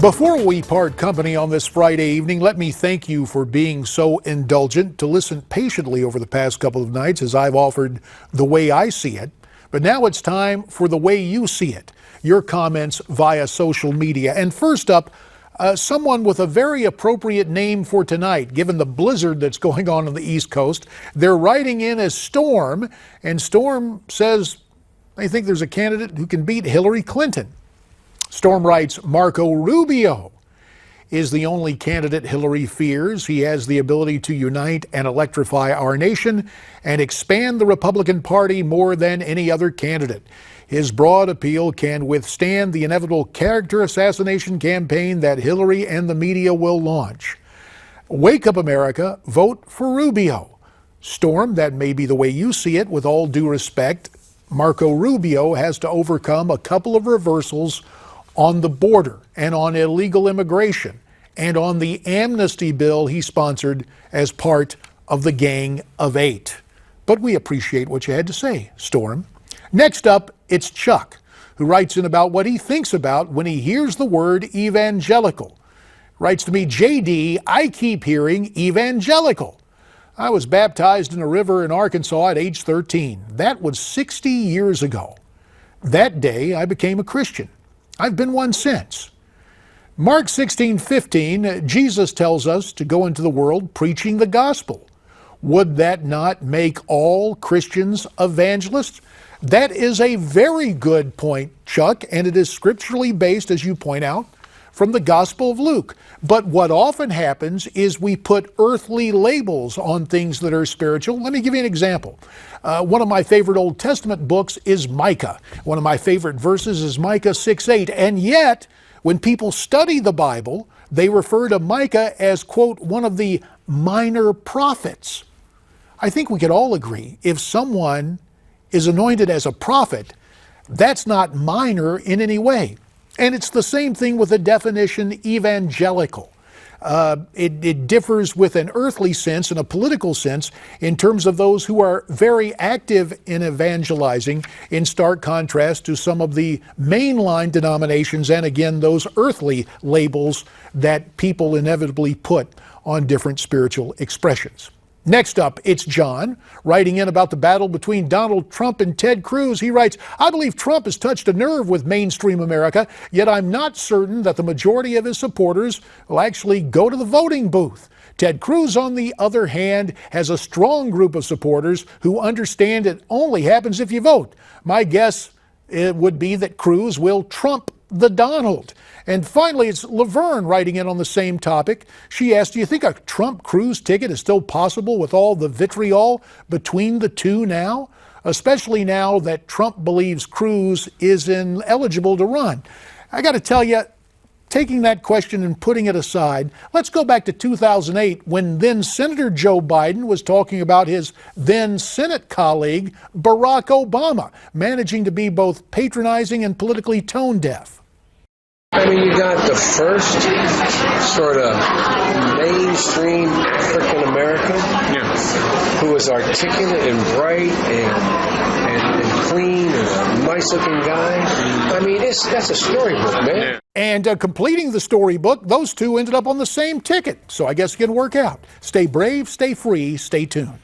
Before we part company on this Friday evening, let me thank you for being so indulgent to listen patiently over the past couple of nights as I've offered the way I see it. But now it's time for the way you see it, your comments via social media. And first up, someone with a very appropriate name for tonight, given the blizzard that's going on the East Coast. They're writing in as Storm, and Storm says they think there's a candidate who can beat Hillary Clinton. Storm writes, Marco Rubio is the only candidate Hillary fears. He has the ability to unite and electrify our nation and expand the Republican Party more than any other candidate. His broad appeal can withstand the inevitable character assassination campaign that Hillary and the media will launch. Wake up, America. Vote for Rubio. Storm, that may be the way you see it. With all due respect, Marco Rubio has to overcome a couple of reversals on the border and on illegal immigration and on the amnesty bill he sponsored as part of the Gang of Eight. But we appreciate what you had to say, Storm. Next up, it's Chuck, who writes in about what he thinks about when he hears the word evangelical. Writes to me, JD, I keep hearing evangelical. I was baptized in a river in Arkansas at age 13. That was 60 years ago. That day, I became a Christian. I've been one since. Mark 16:15, Jesus tells us to go into the world preaching the gospel. Would that not make all Christians evangelists? That is a very good point, Chuck, and it is scripturally based, as you point out, from the Gospel of Luke. But what often happens is we put earthly labels on things that are spiritual. Let me give you an example. One of my favorite Old Testament books is Micah. One of my favorite verses is Micah 6:8. And yet, when people study the Bible, they refer to Micah as, quote, one of the minor prophets. I think we could all agree, if someone is anointed as a prophet, that's not minor in any way. And it's the same thing with the definition evangelical. It differs with an earthly sense and a political sense in terms of those who are very active in evangelizing, in stark contrast to some of the mainline denominations and, again, those earthly labels that people inevitably put on different spiritual expressions. Next up, it's John, writing in about the battle between Donald Trump and Ted Cruz. He writes, I believe Trump has touched a nerve with mainstream America, yet I'm not certain that the majority of his supporters will actually go to the voting booth. Ted Cruz, on the other hand, has a strong group of supporters who understand it only happens if you vote. My guess would be that Cruz will trump the Donald. And finally, it's Laverne writing in on the same topic. She asked, do you think a Trump-Cruz ticket is still possible with all the vitriol between the two now? Especially now that Trump believes Cruz is ineligible to run. I got to tell you, taking that question and putting it aside, let's go back to 2008 when then Senator Joe Biden was talking about his then Senate colleague, Barack Obama, managing to be both patronizing and politically tone-deaf. I mean, you got the first sort of mainstream African American who was articulate and bright and clean and a nice-looking guy. I mean, that's a storybook, man. And completing the storybook, those two ended up on the same ticket. So I guess it can work out. Stay brave, stay free, stay tuned.